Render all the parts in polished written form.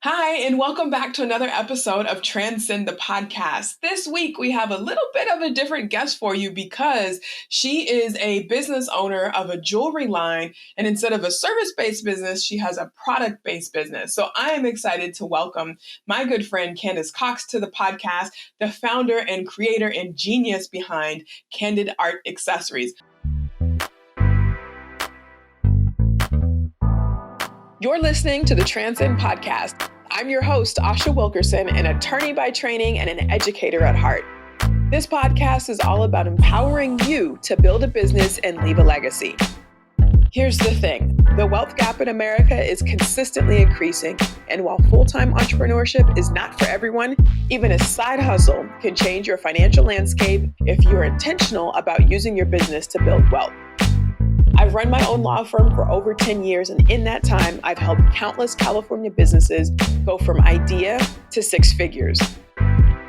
Hi, and welcome back to another episode of Transcend the podcast. This week, we have a little bit of a different guest for you because she is a business owner of a jewelry line. And instead of a service-based business, she has a product-based business. So I am excited to welcome my good friend, Candice Cox, to the podcast, the founder and creator and genius behind CanDid Art accessories. You're listening to the Transcend podcast. I'm your host, Asha Wilkerson, an attorney by training and an educator at heart. This podcast is all about empowering you to build a business and leave a legacy. Here's the thing. The wealth gap in America is consistently increasing, and while full-time entrepreneurship is not for everyone, even a side hustle can change your financial landscape if you're intentional about using your business to build wealth. I've run my own law firm for over 10 years, and in that time, I've helped countless California businesses go from idea to six figures.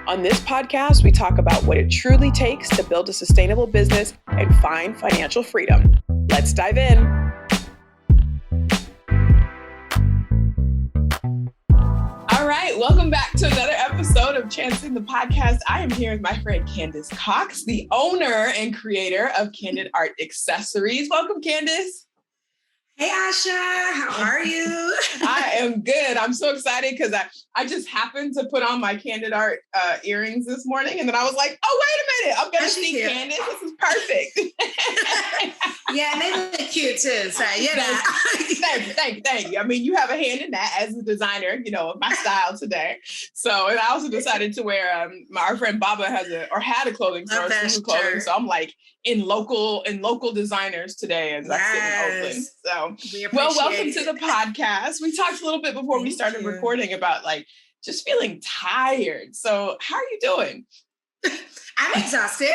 On this podcast, we talk about what it truly takes to build a sustainable business and find financial freedom. Let's dive in. All right, welcome back to another episode of Transcend the podcast. I am here with my friend Candice Cox, the owner and creator of CanDid Art accessories. Welcome, Candice. Hey, Asha, how are you? I am good. I'm so excited because I just happened to put on my CanDid Art earrings this morning, and then I was like, oh, wait a minute, I'm going to see Candice. This is perfect. Yeah, and they look cute too, so, you know. Thank you. I mean, you have a hand in that as a designer, you know, of my style today. So, and I also decided to wear, our friend Baba had a clothing store, clothing. So I'm like in local designers today as I sit in Oakland. So, well, welcome to the podcast. We talked a little bit before we started recording about like just feeling tired. So how are you doing? I'm exhausted.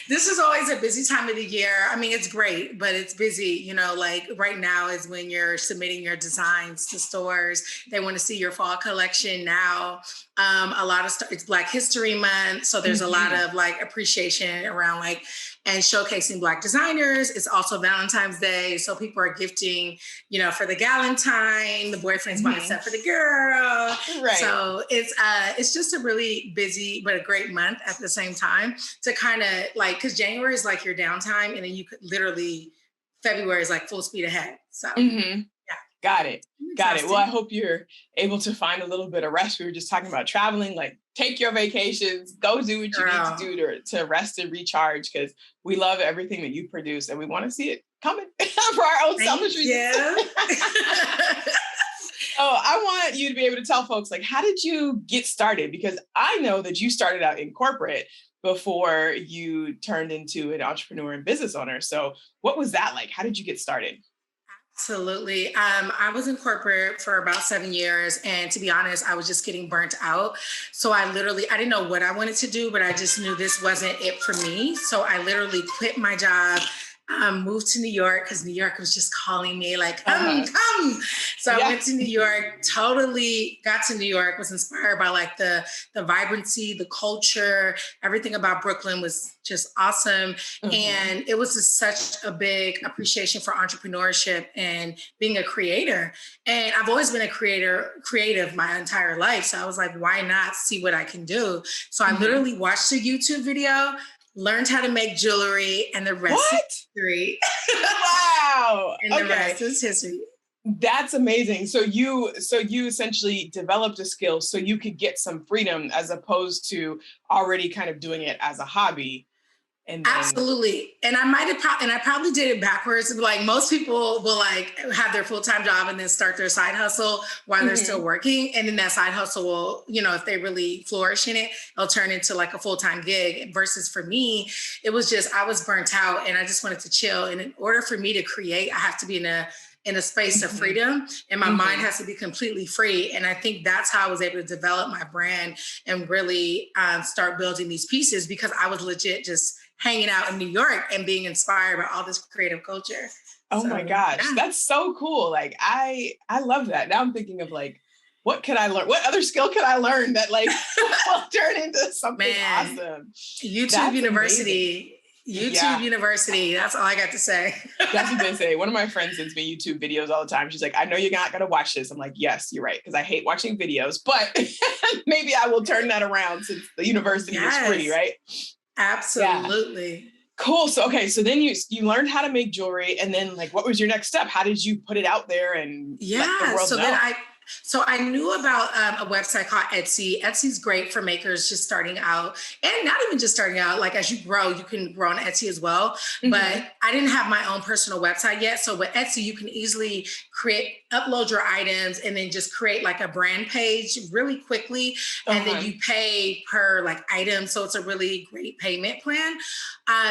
This is always a busy time of the year. I mean, it's great, but it's busy. You know, like right now is when you're submitting your designs to stores. They want to see your fall collection now. It's Black History Month. So there's a lot of like appreciation around like, and showcasing Black designers. It's also Valentine's Day. So people are gifting, you know, for the galentine, the boyfriend's buying stuff for the girl. Right. So it's just a really busy, but a great month at the same time to kind of like, because January is like your downtime, and then you could literally, February is like full speed ahead. So yeah. Got it. Well, I hope you're able to find a little bit of rest. We were just talking about traveling, like take your vacations, go do what you need to do to rest and recharge, because we love everything that you produce and we want to see it coming for our own selfish reasons. Oh, I want you to be able to tell folks, like, how did you get started? Because I know that you started out in corporate before you turned into an entrepreneur and business owner. So what was that like? How did you get started? Absolutely. I was in corporate for about 7 years. And to be honest, I was just getting burnt out. So I didn't know what I wanted to do, but I just knew this wasn't it for me. So I literally quit my job, moved to New York because New York was just calling me like, come. So I went to New York, totally got to New York, was inspired by like the vibrancy, the culture, everything about Brooklyn was just awesome. And it was just such a big appreciation for entrepreneurship and being a creator. And I've always been a creative my entire life. So I was like, why not see what I can do? So I literally watched a YouTube video, learned how to make jewelry, and the rest is history. Wow. And the rest is history. That's amazing. So you essentially developed a skill so you could get some freedom as opposed to already kind of doing it as a hobby. Absolutely. And I probably did it backwards. Like most people will like have their full-time job and then start their side hustle while they're still working. And then that side hustle will, you know, if they really flourish in it, it'll turn into like a full-time gig. Versus for me, it was just, I was burnt out and I just wanted to chill. And in order for me to create, I have to be in a space of freedom, and my mind has to be completely free. And I think that's how I was able to develop my brand and really start building these pieces, because I was legit just hanging out in New York and being inspired by all this creative culture. Oh my gosh, that's so cool. Like, I love that. Now I'm thinking of like, what could I learn? What other skill could I learn that like will turn into something awesome? YouTube University. YouTube University. That's all I got to say. That's what they say. One of my friends sends me YouTube videos all the time. She's like, I know you're not going to watch this. I'm like, yes, you're right. Because I hate watching videos, but maybe I will turn that around since the university is free, right? Absolutely. Yeah. Cool. So, okay. So then you learned how to make jewelry, and then like, what was your next step? How did you put it out there and let the world know? Then I knew about a website called Etsy. Etsy's great for makers just starting out, and not even just starting out. Like as you grow, you can grow on Etsy as well. Mm-hmm. But I didn't have my own personal website yet. So with Etsy, you can easily upload your items and then just create like a brand page really quickly. And then you pay per like item. So it's a really great payment plan.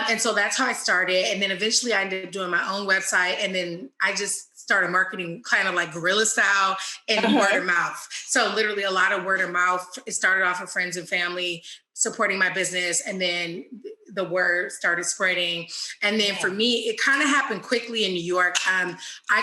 And so that's how I started. And then eventually I ended up doing my own website. And then I just started marketing kind of like guerrilla style and word of mouth. So literally a lot of word of mouth. It started off with friends and family supporting my business. And then the word started spreading. And then for me, it kind of happened quickly in New York. I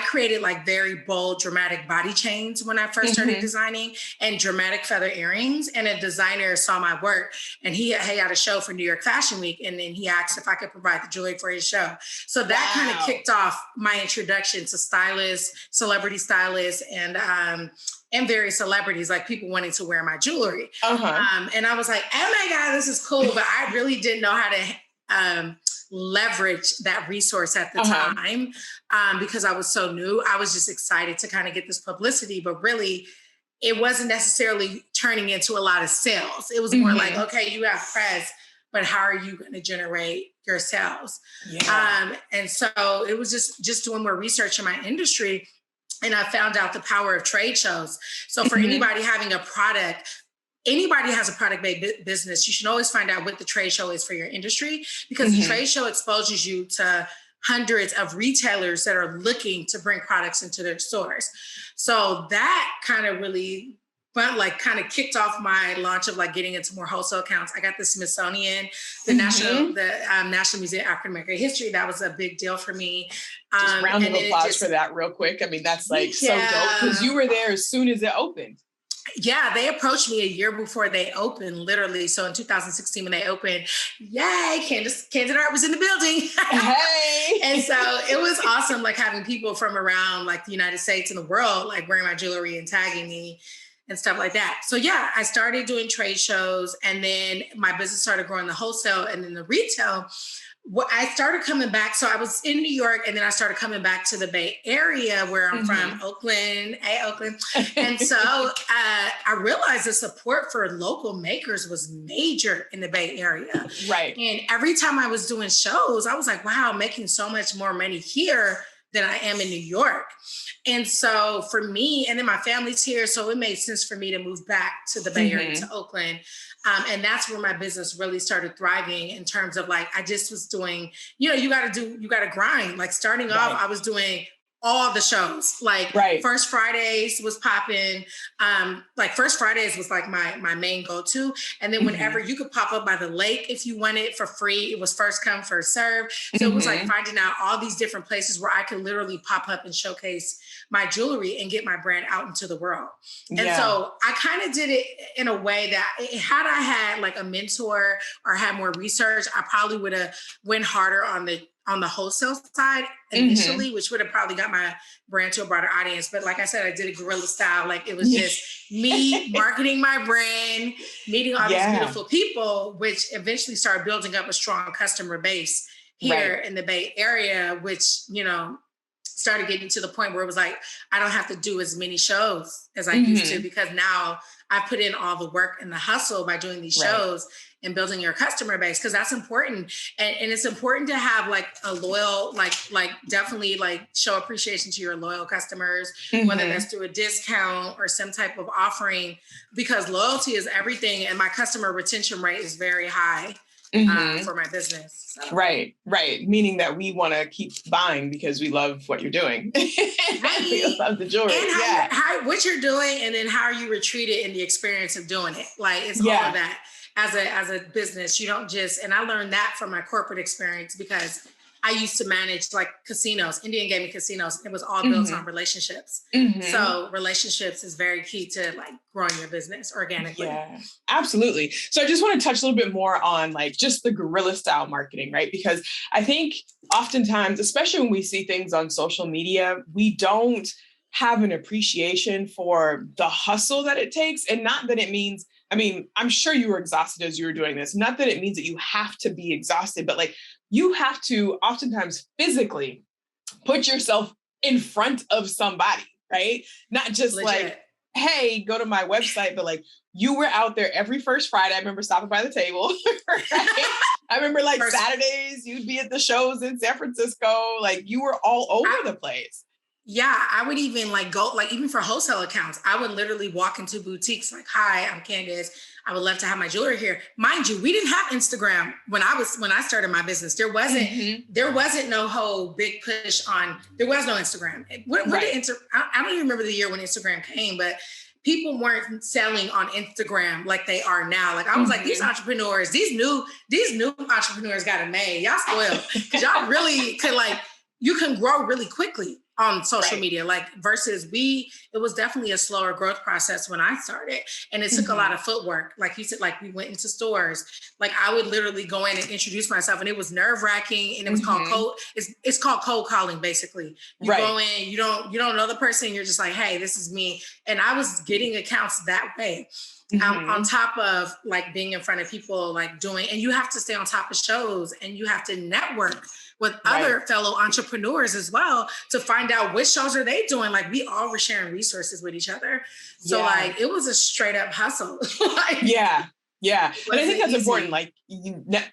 created like very bold, dramatic body chains when I first started designing, and dramatic feather earrings. And a designer saw my work, and he had a show for New York Fashion Week. And then he asked if I could provide the jewelry for his show. So that kind of kicked off my introduction to stylists, celebrity stylists, and various celebrities, like people wanting to wear my jewelry. And I was like, oh my God, this is cool. But I really didn't know how to leverage that resource at the time because I was so new. I was just excited to kind of get this publicity, but really it wasn't necessarily turning into a lot of sales. It was more like, okay, you have press, but how are you going to generate your sales? And so it was just doing more research in my industry. And I found out the power of trade shows. So for anybody having a product, anybody has a product-based business, you should always find out what the trade show is for your industry, because the trade show exposes you to hundreds of retailers that are looking to bring products into their stores. So that kind of really kind of kicked off my launch of like getting into more wholesale accounts. I got the Smithsonian, the National Museum of African American History. That was a big deal for me. Just round of applause for that real quick. I mean, that's like so dope, because you were there as soon as it opened. Yeah, they approached me a year before they opened, literally. So in 2016, when they opened, yay, CanDid Art was in the building. Hey. And so it was awesome, like having people from around like the United States and the world, like wearing my jewelry and tagging me and stuff like that. So yeah, I started doing trade shows, and then my business started growing the wholesale and then the retail. I started coming back. So I was in New York, and then I started coming back to the Bay Area where I'm from, Oakland. And so I realized the support for local makers was major in the Bay Area. Right. And every time I was doing shows, I was like, wow, I'm making so much more money here than I am in New York. And so for me, and then my family's here, so it made sense for me to move back to the Bay Area, to Oakland. And that's where my business really started thriving in terms of like, I just was doing, you got to grind. Like starting off, I was doing all the shows, like First Fridays was popping. Like First Fridays was like my main go-to. And then whenever you could pop up by the lake, if you wanted for free, it was first come, first serve. So it was like finding out all these different places where I could literally pop up and showcase my jewelry and get my brand out into the world. And so I kind of did it in a way that had I had like a mentor or had more research, I probably would have went harder on the wholesale side initially, which would have probably got my brand to a broader audience. But like I said, I did a guerrilla style. Like it was just me marketing my brand, meeting all these beautiful people, which eventually started building up a strong customer base here in the Bay Area, which, started getting to the point where it was like, I don't have to do as many shows as I used to, because now I put in all the work and the hustle by doing these shows and building your customer base, because that's important. And it's important to have like a loyal, like definitely like show appreciation to your loyal customers, whether that's through a discount or some type of offering, because loyalty is everything. And my customer retention rate is very high for my business. So. Right. Meaning that we want to keep buying because we love what you're doing. We love the jewelry. And what you're doing, and then how are you treated in the experience of doing it? Like it's all of that as a business. You don't just, and I learned that from my corporate experience, because I used to manage like casinos, Indian gaming casinos. It was all built on relationships. So relationships is very key to like growing your business organically. Yeah, absolutely. So I just want to touch a little bit more on like just the guerrilla style marketing, right? Because I think oftentimes, especially when we see things on social media, we don't have an appreciation for the hustle that it takes. And not that it means, I mean, I'm sure you were exhausted as you were doing this. Not that it means that you have to be exhausted, but like you have to oftentimes physically put yourself in front of somebody, right? Not just Legit. like, hey, go to my website, but like you were out there every first Friday. I remember stopping by the table. Right? I remember like Saturdays, you'd be at the shows in San Francisco. Like you were all over the place. Yeah, I would even like go, like even for wholesale accounts, I would literally walk into boutiques like, hi, I'm Candice. I would love to have my jewelry here. Mind you, we didn't have Instagram when I started my business. There wasn't no whole big push on, there was no Instagram. I don't even remember the year when Instagram came, but people weren't selling on Instagram like they are now. Like I was like, these entrepreneurs, these new entrepreneurs got it made. Y'all spoiled. Cause y'all really could like, you can grow really quickly on social media, like versus it was definitely a slower growth process when I started. And it took a lot of footwork. Like you said, like we went into stores, like I would literally go in and introduce myself and it was nerve wracking and it was called it's called cold calling basically. You go in, you don't know the person, you're just like, hey, this is me. And I was getting accounts that way. On top of like being in front of people, like doing, and you have to stay on top of shows and you have to network with other fellow entrepreneurs as well to find out which shows are they doing. Like we all were sharing resources with each other. So like it was a straight up hustle. Yeah. And I think that's important. Like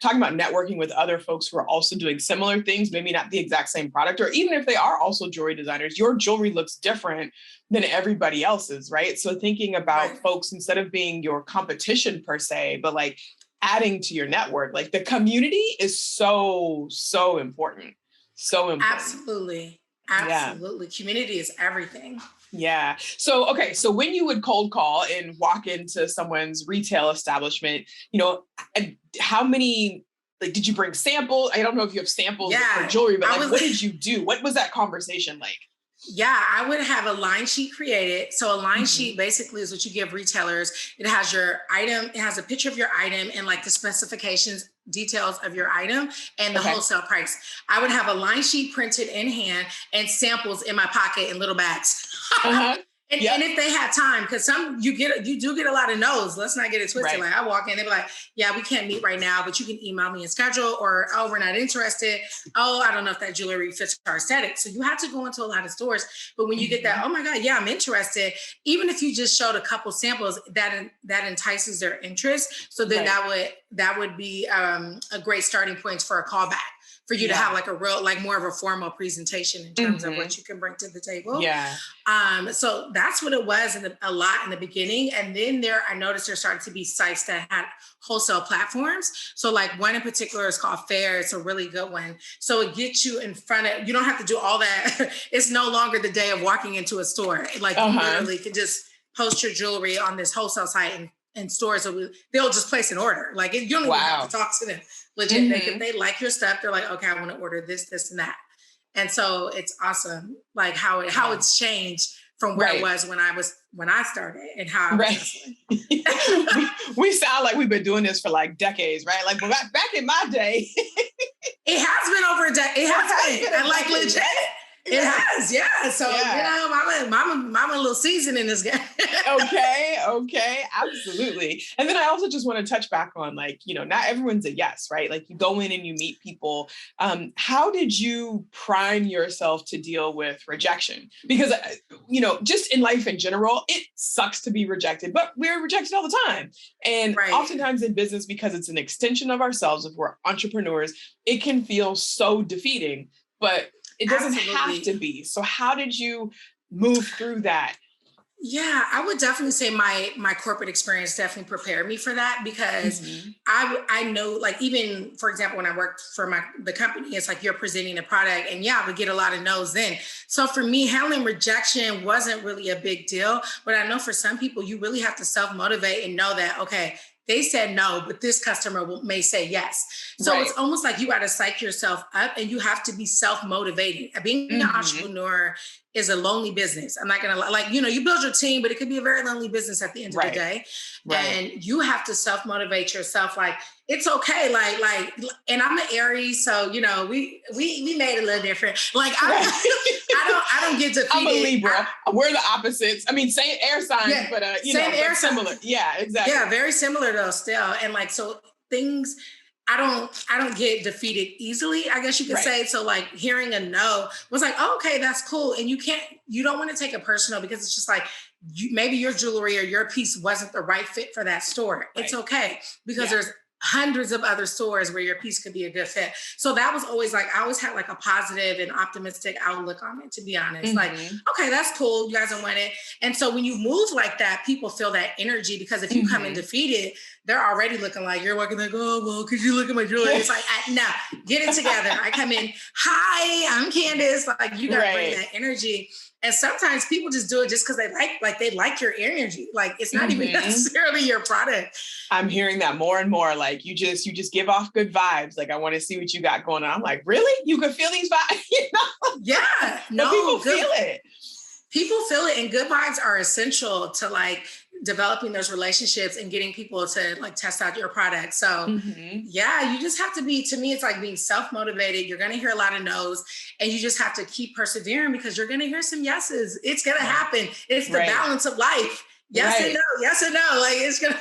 talking about networking with other folks who are also doing similar things, maybe not the exact same product, or even if they are also jewelry designers, your jewelry looks different than everybody else's, right? So thinking about folks, instead of being your competition per se, but like adding to your network, like the community is so important. So important. Absolutely. Community is everything. Yeah. So, okay. So when you would cold call and walk into someone's retail establishment, you know, how many, like, did you bring samples? I don't know if you have samples for jewelry, but like, what did you do? What was that conversation like? Yeah, I would have a line sheet created. So a line sheet basically is what you give retailers. It has your item, it has a picture of your item and like the specifications, details of your item and the wholesale price. I would have a line sheet printed in hand and samples in my pocket in little bags. And if they had time, because you do get a lot of no's. Let's not get it twisted. Like I walk in, they be like, yeah, we can't meet right now, but you can email me and schedule, or, oh, we're not interested. Oh, I don't know if that jewelry fits our aesthetic. So you have to go into a lot of stores. But when you get that, oh my God, yeah, I'm interested. Even if you just showed a couple samples, that entices their interest. So then that would be a great starting point for a callback. For you to have like a real, like more of a formal presentation in terms of what you can bring to the table. So that's what it was a lot in the beginning. And then I noticed there started to be sites that had wholesale platforms. So like one in particular is called Fair. It's a really good one. So it gets you in front of, you don't have to do all that. It's no longer the day of walking into a store. Like you literally could just post your jewelry on this wholesale site and stores, they'll just place an order. Like you don't even have to talk to them. Legit, if they like your stuff, they're like, okay, I want to order this, this, and that. And so it's awesome, like how it's changed from where it was when I started and how I was hustling. we sound like we've been doing this for like decades, right? Like back in my day. It has been over a decade. It has been. And like legit. It has, yeah. So, you know, I'm a little seasoned in this game. Okay, absolutely. And then I also just want to touch back on, like, you know, not everyone's a yes, right? Like you go in and you meet people. How did you prime yourself to deal with rejection? Because, you know, just in life in general, it sucks to be rejected, but we're rejected all the time. And oftentimes in business, because it's an extension of ourselves, if we're entrepreneurs, it can feel so defeating, but it doesn't have to be. So how did you move through that? Yeah, I would definitely say my corporate experience definitely prepared me for that, because I know, like, even for example, when I worked for the company, it's like you're presenting a product and I would get a lot of no's then. So for me, handling rejection wasn't really a big deal, but I know for some people, you really have to self-motivate and know that, okay, they said no, but this customer may say yes. So it's almost like you got to psych yourself up and you have to be self-motivated. Being an entrepreneur is a lonely business. I'm not going to like, you build your team, but it could be a very lonely business at the end of the day. And you have to self-motivate yourself. Like, it's okay. Like, and I'm an Aries. So, we made it a little different. Like, I don't get defeated. I'm a Libra. We're the opposites. I mean, same air signs, but, same air similar. Yeah, exactly. Yeah. Very similar though still. And like, so things, I don't get defeated easily, I guess you could say. So like hearing a no was like, oh, okay, that's cool. And you don't want to take it personal because it's just like, maybe your jewelry or your piece wasn't the right fit for that store. It's okay because there's hundreds of other stores where your piece could be a good fit. So that was always like, I always had like a positive and optimistic outlook on it, to be honest. Like, okay, that's cool. You guys don't want it. And so when you move like that, people feel that energy because if you come in defeated, they're already looking like you're walking like, oh, well, could you look at my jewelry? It's like, no, get it together. I come in, hi, I'm Candice. Like you got to bring that energy. And sometimes people just do it just because they like your energy. Like it's not even necessarily your product. I'm hearing that more and more. Like you just give off good vibes. Like I want to see what you got going on. I'm like, really? You can feel these vibes? Yeah. No, people feel it. People feel it, and good vibes are essential to like developing those relationships and getting people to like test out your product. So yeah, you just have to be, to me, it's like being self-motivated. You're going to hear a lot of no's and you just have to keep persevering because you're going to hear some yeses. It's going to happen. It's the balance of life. Yes and no, yes and no. Like it's going to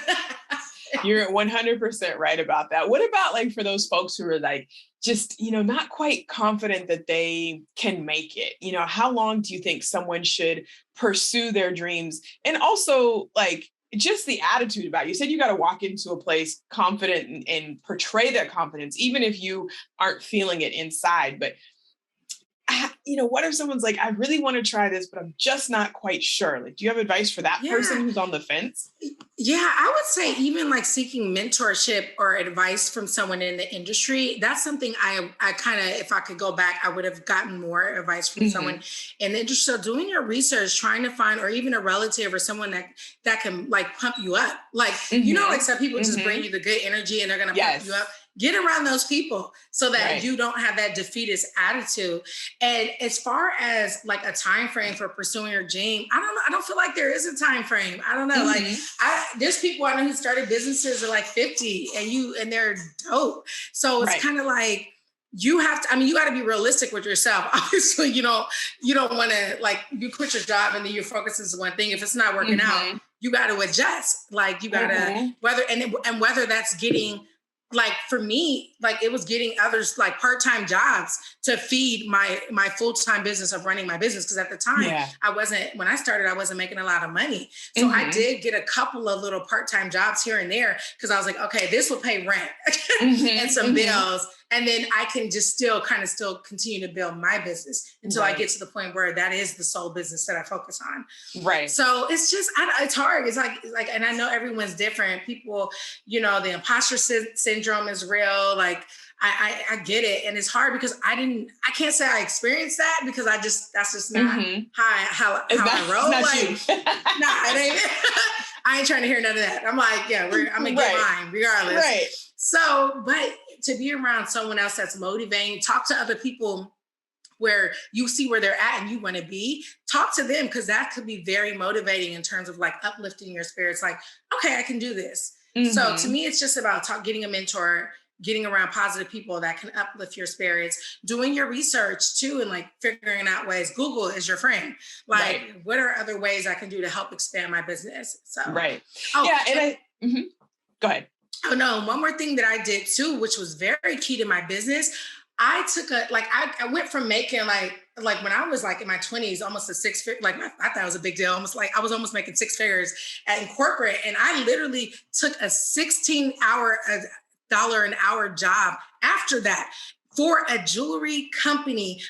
You're 100% right about that. What about like for those folks who are like, just, not quite confident that they can make it? How long do you think someone should pursue their dreams? And also like just the attitude about it. You said you got to walk into a place confident and portray that confidence, even if you aren't feeling it inside. But what if someone's like, I really want to try this, but I'm just not quite sure. Like, do you have advice for that person who's on the fence? Yeah, I would say even like seeking mentorship or advice from someone in the industry. That's something I kind of, if I could go back, I would have gotten more advice from someone in the industry. So doing your research, trying to find, or even a relative or someone that can like pump you up. Like, like some people just bring you the good energy and they're going to pump you up. Get around those people so that you don't have that defeatist attitude. And as far as like a time frame for pursuing your dream, I don't know. I don't feel like there is a time frame. I don't know. Like there's people I know who started businesses at like 50 and they're dope. So it's kind of like you have to, you got to be realistic with yourself. Obviously, you don't want to like you quit your job and then your focus is one thing. If it's not working out, you got to adjust. Like you got to whether that's getting, like for me, like it was getting others like part-time jobs to feed my full-time business of running my business. Cause at the time when I started, I wasn't making a lot of money. So I did get a couple of little part-time jobs here and there. Cause I was like, okay, this will pay rent and some bills. And then I can just still continue to build my business until I get to the point where that is the sole business that I focus on. Right. So it's just, it's hard. It's like, and I know everyone's different. People, the imposter syndrome is real. Like I get it. And it's hard because I can't say I experienced that because that's just not how I roll. Like, nah, it ain't. I ain't trying to hear none of that. I'm like, I'm gonna get mine regardless. Right. So, but to be around someone else that's motivating, talk to other people where you see where they're at and you want to be, talk to them because that could be very motivating in terms of like uplifting your spirits. Like, okay, I can do this. So to me, it's just about getting a mentor, getting around positive people that can uplift your spirits, doing your research too, and like figuring out ways. Google is your friend. Like, what are other ways I can do to help expand my business? So, go ahead. Oh no, one more thing that I did too, which was very key to my business. I took I went from making like when I was like in my 20s, almost a six figure, like I thought it was a big deal. Almost like I was almost making six figures in corporate. And I literally took a $16 an hour job after that for a jewelry company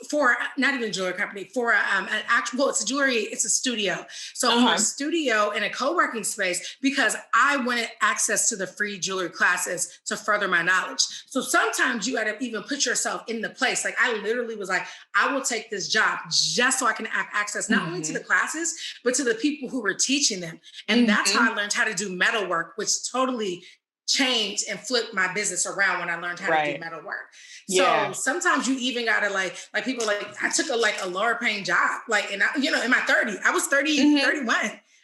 for not even a jewelry company, for an actual, well, it's a studio. So for a studio in a co-working space, because I wanted access to the free jewelry classes to further my knowledge. So sometimes you got to even put yourself in the place. Like I literally was like, I will take this job just so I can have access, not only to the classes, but to the people who were teaching them. And that's how I learned how to do metalwork, which totally changed and flipped my business around when I learned how to do metalwork. So sometimes you even gotta like people like, I took a lower paying job, like, and in my 30s, I was 31,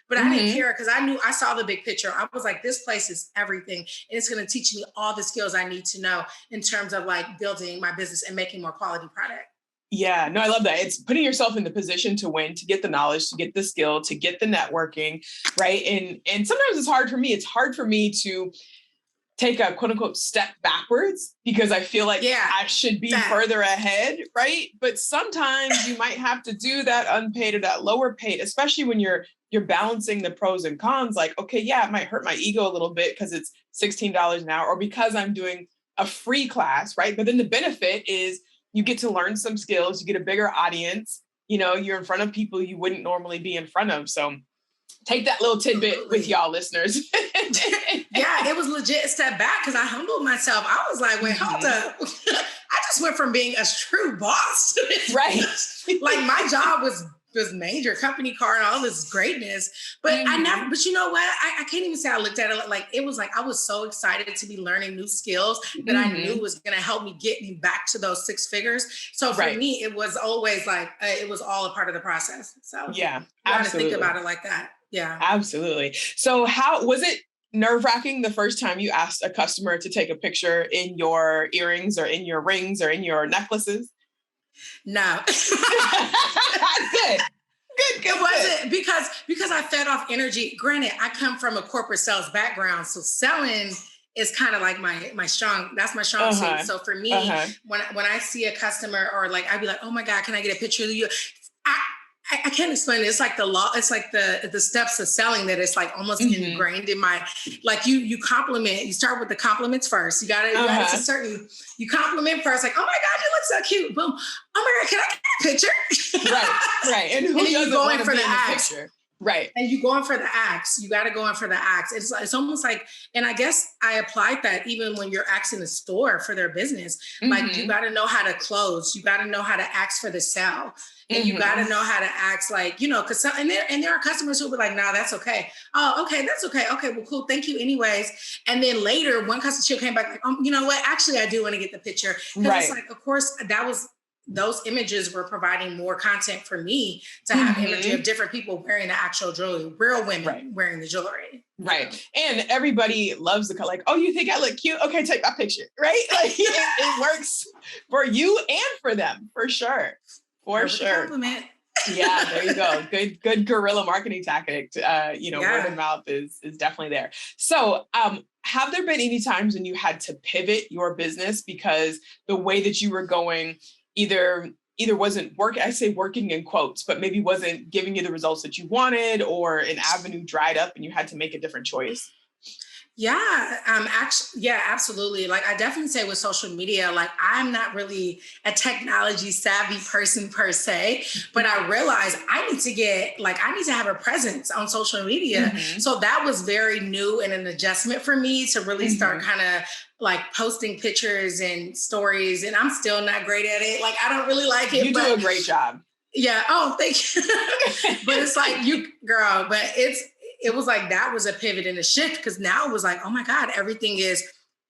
but I didn't care because I saw the big picture. I was like, this place is everything. And it's going to teach me all the skills I need to know in terms of like building my business and making more quality product. Yeah, no, I love that. It's putting yourself in the position to win, to get the knowledge, to get the skill, to get the networking, right? And sometimes it's hard for me. It's hard for me to take a quote unquote step backwards because I feel like I should be further ahead, right? But sometimes you might have to do that unpaid or that lower paid, especially when you're balancing the pros and cons. Like, okay, yeah, it might hurt my ego a little bit because it's $16 an hour or because I'm doing a free class, right? But then the benefit is you get to learn some skills, you get a bigger audience, you're in front of people you wouldn't normally be in front of. So take that little tidbit with y'all listeners. Yeah, it was legit a step back because I humbled myself. I was like, wait, hold up. I just went from being a true boss. Right. Like my job was major, company car and all this greatness. But but you know what? I can't even say I looked at it like, it was like, I was so excited to be learning new skills that I knew was going to help me get me back to those six figures. So for me, it was always like, it was all a part of the process. So yeah, you want to think about it like that. Yeah, absolutely. So how was it nerve-wracking the first time you asked a customer to take a picture in your earrings or in your rings or in your necklaces? No. Good. It wasn't because I fed off energy. Granted, I come from a corporate sales background, so selling is kind of like my strong suit. So for me, when I see a customer or like, I'd be like, oh my God, can I get a picture of you? I can't explain it. It's like the law. It's like the steps of selling that it's like almost ingrained in my, like you compliment, you start with the compliments first. You gotta you compliment first. Like, oh my God, you look so cute. Boom. Oh my God, can I get a picture? Right. And who you going for the acts? Right. And you going for the acts. You got to go in for the acts. It's almost like, and I guess I applied that even when you're asking the store for their business, like you got to know how to close. You got to know how to ask for the sale. And you got to know how to act like, because and there are customers who will be like, nah, that's okay. Oh, okay, that's okay. Okay, well, cool. Thank you anyways. And then later, one customer came back like, you know what? Actually, I do want to get the picture. Because it's like, of course, those images were providing more content for me to have imagery of different people wearing the actual jewelry, real women wearing the jewelry. Right. And everybody loves the color. Like, oh, you think I look cute? Okay, take my picture. Right. Like it works for you and for them, for sure. For sure. Compliment. Yeah, there you go. Good guerrilla marketing tactic. Word of mouth is definitely there. So have there been any times when you had to pivot your business because the way that you were going either wasn't working in quotes, but maybe wasn't giving you the results that you wanted, or an avenue dried up and you had to make a different choice? Yeah, absolutely. Like I definitely say with social media, like I'm not really a technology savvy person per se, but I realized I need to have a presence on social media. So that was very new and an adjustment for me to really start kind of like posting pictures and stories. And I'm still not great at it. Like I don't really like it. You do a great job. Yeah. Oh, thank you. But it's like it was like, that was a pivot and a shift because now it was like, oh my God, everything is,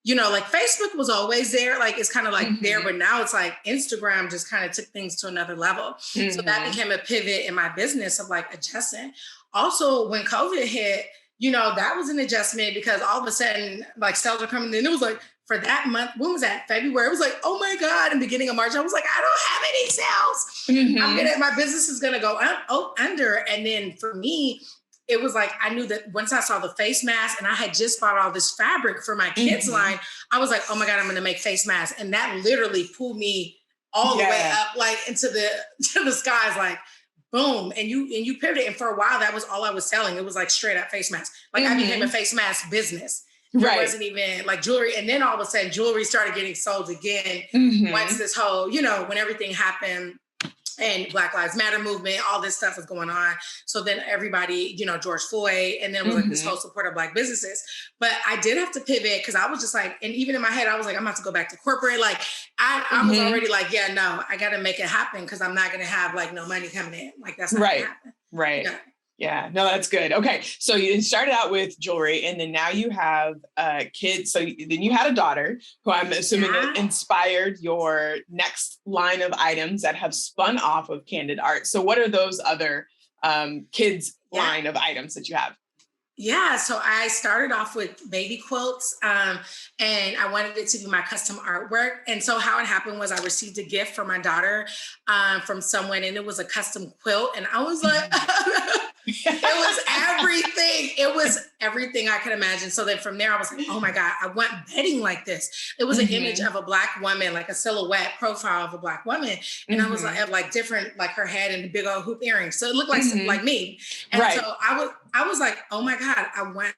like Facebook was always there. Like, it's kind of like there, but now it's like Instagram just kind of took things to another level. So that became a pivot in my business of like adjusting. Also, when COVID hit, that was an adjustment because all of a sudden, like sales are coming in. It was like, for that month, when was that? February. It was like, oh my God. In the beginning of March, I was like, I don't have any sales. My business is going to go under. And then for me, it was like, I knew that once I saw the face mask and I had just bought all this fabric for my kids line, I was like, oh my God, I'm going to make face masks. And that literally pulled me all the way up, like into the skies, like boom. And you pivoted. And for a while, that was all I was selling. It was like straight up face masks. Like I became a face mask business. There wasn't even like jewelry. And then all of a sudden jewelry started getting sold again once this whole, when everything happened and Black Lives Matter movement, all this stuff was going on. So then everybody, George Floyd, and then it was like this whole support of Black businesses. But I did have to pivot because I was just like, and even in my head, I was like, I'm about to go back to corporate. Like I was already like, yeah, no, I got to make it happen because I'm not going to have like no money coming in. Like that's not going to happen. Right. Yeah, no, that's good. Okay. So you started out with jewelry and then now you have kids. So then you had a daughter who I'm assuming inspired your next line of items that have spun off of CanDid Art. So what are those other kids line of items that you have? Yeah, so I started off with baby quilts and I wanted it to be my custom artwork. And so how it happened was I received a gift from my daughter from someone and it was a custom quilt. And I was like, it was everything. It was everything I could imagine. So then from there, I was like, oh my God, I want bedding like this. It was an image of a Black woman, like a silhouette profile of a Black woman. And I was like different, like her head and the big old hoop earrings. So it looked like me. And so I was like, oh my God, I want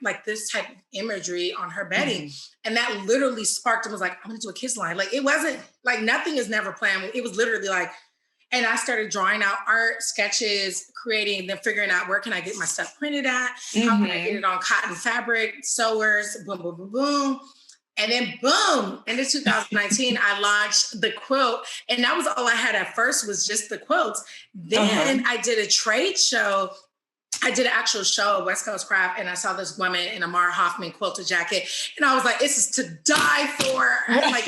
like this type of imagery on her bedding. And that literally sparked and was like, I'm gonna do a kids line. Like it wasn't like nothing is never planned. It was literally like, and I started drawing out art, sketches, creating, then figuring out where can I get my stuff printed at? How can I get it on cotton fabric, sewers, boom, boom, boom, boom. And then boom, in 2019, I launched the quilt. And that was all I had at first was just the quilts. Then I did a trade show. I did an actual show of West Coast Craft and I saw this woman in a Mara Hoffman quilted jacket. And I was like, this is to die for. I was like,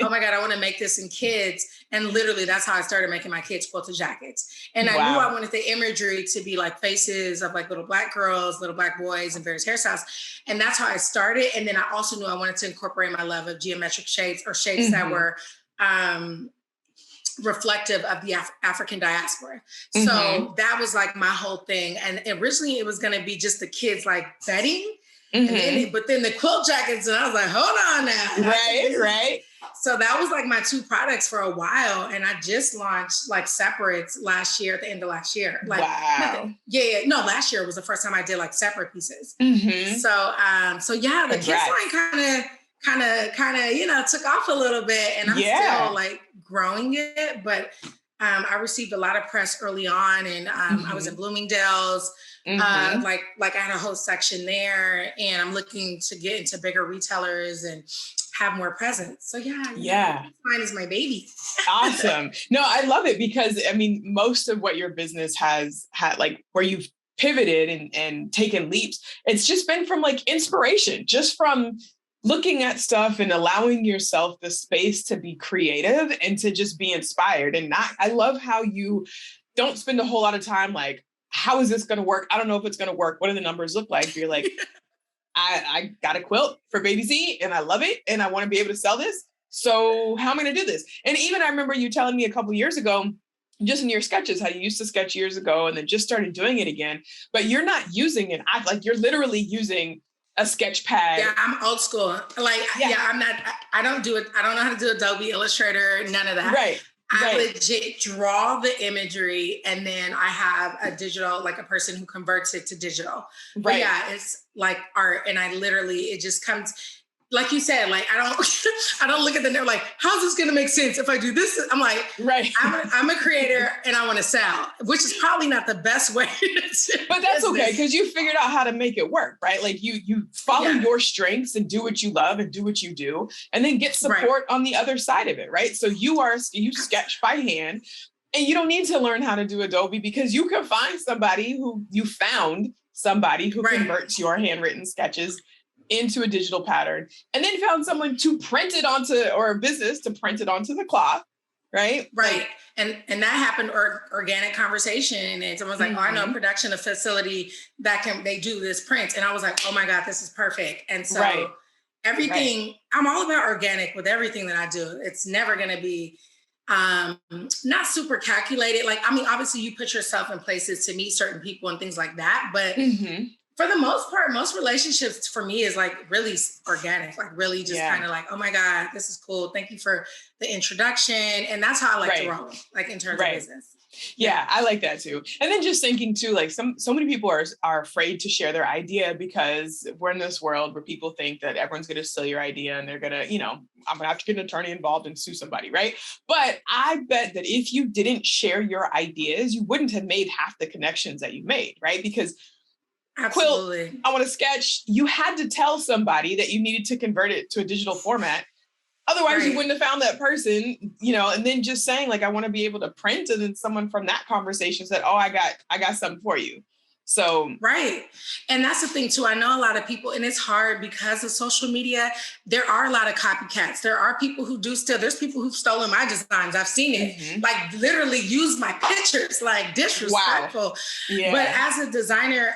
oh my God, I want to make this in kids. And literally that's how I started making my kids quilted jackets. And I knew I wanted the imagery to be like faces of like little Black girls, little Black boys and various hairstyles. And that's how I started. And then I also knew I wanted to incorporate my love of geometric shapes or shapes that were, reflective of the African diaspora. So that was like my whole thing. And originally it was going to be just the kids like bedding, but then the quilt jackets. And I was like, hold on now. Right. So that was like my two products for a while. And I just launched like separates last year, at the end of last year. Like, last year was the first time I did like separate pieces. So the kids line kind of, took off a little bit and I'm still like growing it, but I received a lot of press early on and I was in Bloomingdale's, like I had a whole section there and I'm looking to get into bigger retailers and have more presence. So mine is my baby. Awesome. No, I love it because I mean, most of what your business has had, like where you've pivoted and taken leaps, it's just been from like inspiration, just from looking at stuff and allowing yourself the space to be creative and to just be inspired I love how you don't spend a whole lot of time like, how is this going to work? I don't know if it's going to work. What do the numbers look like? You're like, I got a quilt for baby Z and I love it. And I want to be able to sell this. So how am I going to do this? And even I remember you telling me a couple of years ago, just in your sketches, how you used to sketch years ago and then just started doing it again, but you're not using it. You're literally using a sketch pad. Yeah, I'm old school. Like, I'm not, I don't do it. I don't know how to do Adobe Illustrator, none of that. Right. I legit draw the imagery and then I have a digital, like a person who converts it to digital. Right. But yeah, it's like art. And I literally, it just comes, like you said, like, I don't look at the net like, how's this going to make sense if I do this? I'm like, I'm a creator and I want to sell, which is probably not the best way. But that's okay. Cause you figured out how to make it work, right? Like you follow your strengths and do what you love and do what you do, and then get support on the other side of it. Right. So you sketch by hand and you don't need to learn how to do Adobe because you can find somebody who converts your handwritten sketches into a digital pattern, and then found someone to print it onto, or a business to print it onto the cloth, right? Right. And that happened organic conversation. And someone's like, oh, I know a production facility they do this print. And I was like, oh my God, this is perfect. And so everything, I'm all about organic with everything that I do. It's never going to be not super calculated. Like, I mean, obviously you put yourself in places to meet certain people and things like that, but for the most part, most relationships for me is like really organic, like really just kind of like, oh my God, this is cool. Thank you for the introduction. And that's how I like to roll, like in terms of business. Yeah, I like that too. And then just thinking too, like so many people are afraid to share their idea because we're in this world where people think that everyone's going to steal your idea and they're going to, I'm going to have to get an attorney involved and sue somebody, right? But I bet that if you didn't share your ideas, you wouldn't have made half the connections that you made, right? Because Absolutely. Quilt, I want to sketch, you had to tell somebody that you needed to convert it to a digital format. Otherwise, you wouldn't have found that person, and then just saying like, I want to be able to print. And then someone from that conversation said, oh, I got something for you. So. Right. And that's the thing too. I know a lot of people, and it's hard because of social media. There are a lot of copycats. There are people who do still, there's people who've stolen my designs. I've seen it, like literally use my pictures, like disrespectful. Wow. Yeah. But as a designer,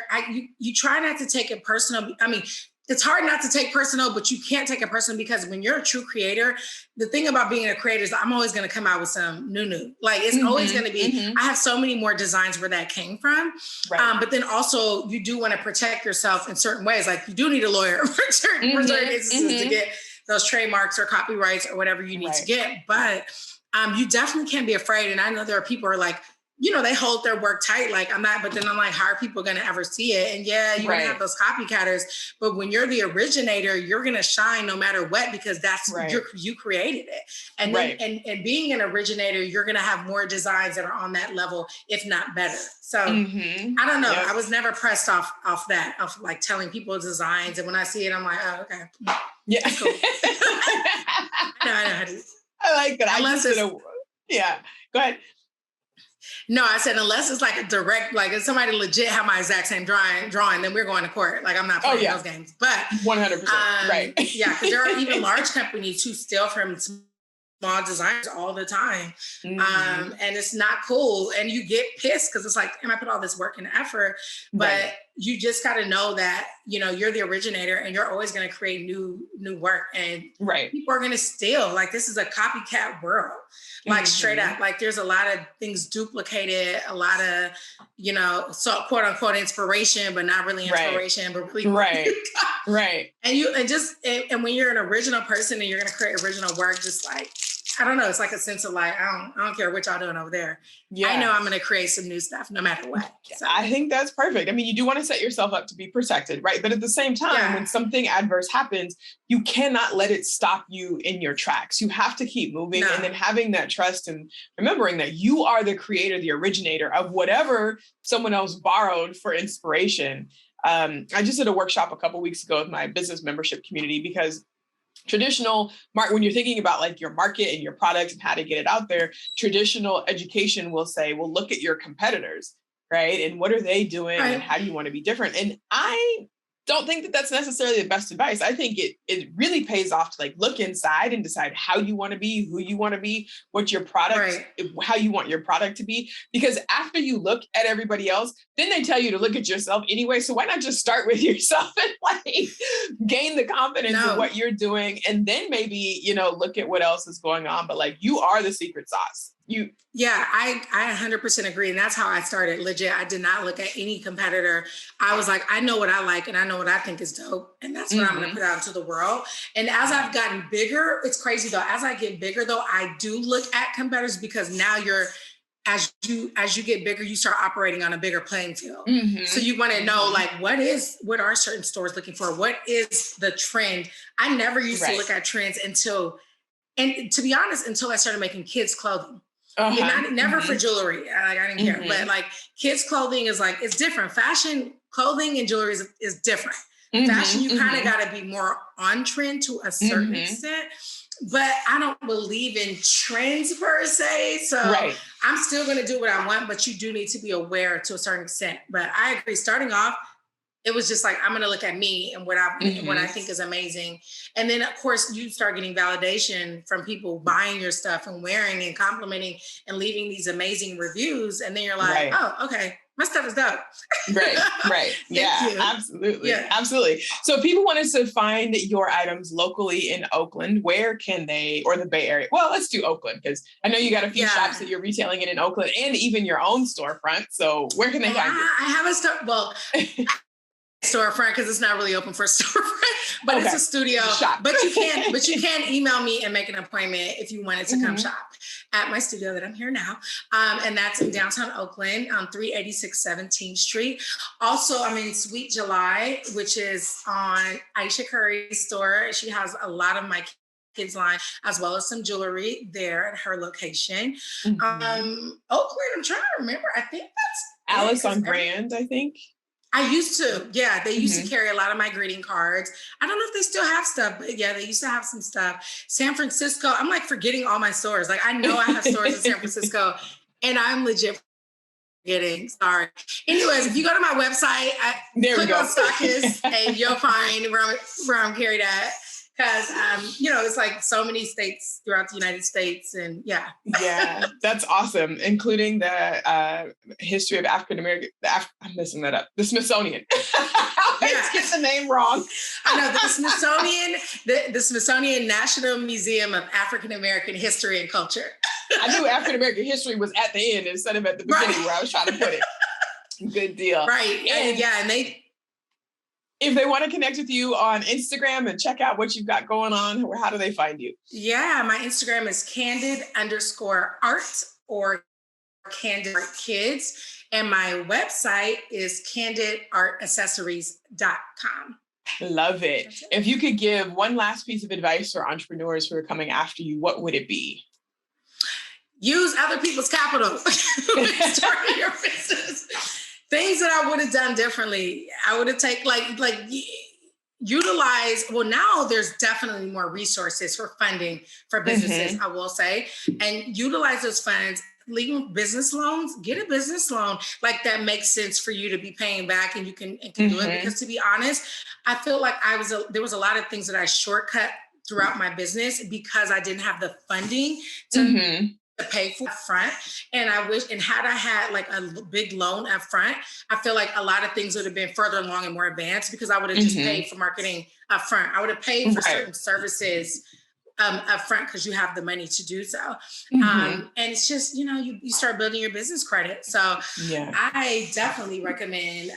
you try not to take it personal. I mean, it's hard not to take personal, but you can't take it personal because when you're a true creator, the thing about being a creator is I'm always going to come out with some new. Like it's always going to be, I have so many more designs where that came from. Right. But then also you do want to protect yourself in certain ways. Like you do need a lawyer for certain instances to get those trademarks or copyrights or whatever you need to get. But you definitely can't be afraid. And I know there are people who are like, they hold their work tight. Like I'm not, but then I'm like, how are people going to ever see it? And yeah, you're going to have those copycatters, but when you're the originator, you're going to shine no matter what, because that's, you created it. And then, and being an originator, you're going to have more designs that are on that level, if not better. So I don't know. Yep. I was never pressed off that, of like telling people designs. And when I see it, I'm like, oh, okay. Yeah. Cool. I know how to. I like that. Go ahead. No, I said, unless it's like a direct, like if somebody legit have my exact same drawing, then we're going to court. Like I'm not playing those games, but 100%. Right. Yeah. Cause there are even large companies who steal from small designers all the time. And it's not cool. And you get pissed because it's like, I put all this work and effort, but you just got to know that, you're the originator and you're always going to create new work, and people are going to steal. Like this is a copycat world, like straight up. Like there's a lot of things duplicated, a lot of, so quote unquote inspiration, but not really inspiration, but really right. And when you're an original person and you're going to create original work, just like, I don't know. It's like a sense of like, I don't care what y'all doing over there. Yeah. I know I'm going to create some new stuff no matter what. So. I think that's perfect. I mean, you do want to set yourself up to be protected, right? But at the same time, when something adverse happens, you cannot let it stop you in your tracks. You have to keep moving and then having that trust and remembering that you are the creator, the originator of whatever someone else borrowed for inspiration. I just did a workshop a couple of weeks ago with my business membership community because traditional when you're thinking about like your market and your product and how to get it out there, traditional education will say, well, look at your competitors, right? And what are they doing and how do you want to be different? And I don't think that that's necessarily the best advice. I think it really pays off to like look inside and decide how you want to be, who you want to be, what your product, how you want your product to be. Because after you look at everybody else, then they tell you to look at yourself anyway. So why not just start with yourself and like gain the confidence of what you're doing, and then maybe, look at what else is going on. But like you are the secret sauce. I 100% agree. And that's how I started. Legit. I did not look at any competitor. I was like, I know what I like and I know what I think is dope. And that's what I'm going to put out into the world. And as I've gotten bigger, it's crazy though. As I get bigger though, I do look at competitors because now as you get bigger, you start operating on a bigger playing field. So you want to know like, what are certain stores looking for? What is the trend? I never used to look at trends until I started making kids clothing. Never for jewelry. I didn't care. But like kids clothing is like, it's different. Fashion clothing and jewelry is different. Fashion, you kind of got to be more on trend to a certain extent. But I don't believe in trends per se. So I'm still going to do what I want, but you do need to be aware to a certain extent. But I agree. Starting off, it was just like, I'm going to look at me and what I think is amazing. And then of course you start getting validation from people buying your stuff and wearing and complimenting and leaving these amazing reviews. And then you're like, oh, okay, my stuff is dope. Right. Yeah, absolutely. Yeah. Absolutely. So if people wanted to find your items locally in Oakland, where can they, or the Bay Area? Well, let's do Oakland because I know you got a few shops that you're retailing in Oakland and even your own storefront. So where can they find you? I have a store. Well, storefront because it's not really open for storefront, but Okay. it's a studio. Shop. But you can email me and make an appointment if you wanted to come shop at my studio that I'm here now. And that's in downtown Oakland on 386 17th Street. Also, I'm in Sweet July, which is on Aisha Curry's store. She has a lot of my kids line, as well as some jewelry there at her location. Oakland, I'm trying to remember. I think that's Alice on Grand, I think. I used to, yeah, they used to carry a lot of my greeting cards. I don't know if they still have stuff, but yeah, they used to have some stuff. San Francisco, I'm like forgetting all my stores. Like I know I have stores in San Francisco and I'm legit forgetting, sorry. Anyways, if you go to my website, click on Stockist and you'll find where I'm carried at. Because, it's like so many states throughout the United States and yeah. Yeah, that's awesome. Including the history of African American, I'm messing that up. The Smithsonian. I get the name wrong. I know, the Smithsonian National Museum of African American History and Culture. I knew African American history was at the end instead of at the beginning where I was trying to put it. Good deal. Right. And if they want to connect with you on Instagram and check out what you've got going on, how do they find you? Yeah, my Instagram is CanDid_art or CanDid Art Kids. And my website is CanDidArtAccessories.com. Love it. If you could give one last piece of advice for entrepreneurs who are coming after you, what would it be? Use other people's capital when starting your business. Things that I would have done differently. I would have taken utilize, well, now there's definitely more resources for funding for businesses, I will say, and utilize those funds. Legal business loans, get a business loan like that makes sense for you to be paying back and you can do it. Because to be honest, I feel like there was a lot of things that I shortcut throughout my business because I didn't have the funding to pay for up front. And had I had like a big loan up front, I feel like a lot of things would have been further along and more advanced because I would have just paid for marketing up front. I would have paid for certain services up front because you have the money to do so. And it's just, you start building your business credit. So I definitely recommend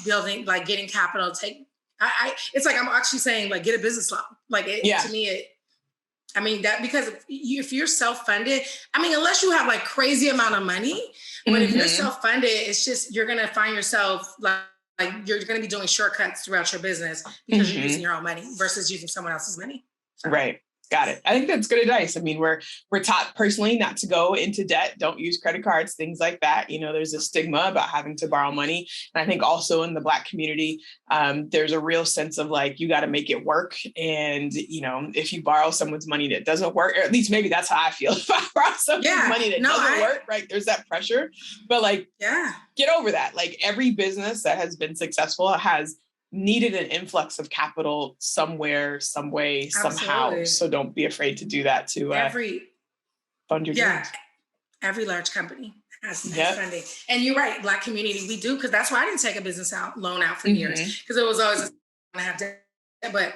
getting capital. It's like I'm actually saying like get a business loan. To me, because if you're self-funded, unless you have like crazy amount of money, but if you're self-funded, it's just, you're going to find yourself like you're going to be doing shortcuts throughout your business because you're using your own money versus using someone else's money. So. Right. Got it. I think that's good advice. We're taught personally not to go into debt, don't use credit cards, things like that. There's a stigma about having to borrow money. And I think also in the Black community, there's a real sense of like, you got to make it work. And, if you borrow someone's money that doesn't work, or at least maybe that's how I feel. If I borrow someone's money that doesn't work, right? There's that pressure, but get over that. Like every business that has been successful has needed an influx of capital somewhere, some way, somehow. So don't be afraid to do that to fund your dreams. Every large company has funding. And you're right, Black community, we do, because that's why I didn't take a business loan out for years, because it was always I have to, but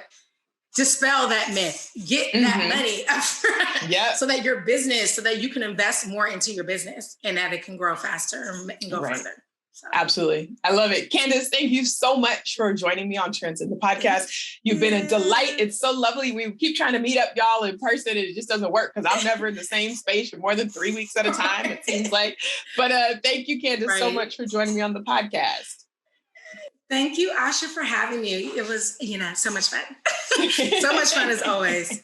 dispel that myth, get that money up front so that your business, so that you can invest more into your business and that it can grow faster and go further. So. Absolutely. I love it. Candice, thank you so much for joining me on TRANSCEND, the podcast. You've been a delight. It's so lovely. We keep trying to meet up y'all in person and it just doesn't work because I'm never in the same space for more than 3 weeks at a time, it seems like. But thank you, Candice, so much for joining me on the podcast. Thank you, Asha, for having me. It was, so much fun. So much fun as always.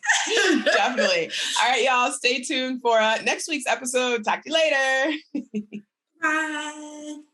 Definitely. All right, y'all, stay tuned for next week's episode. Talk to you later. Bye.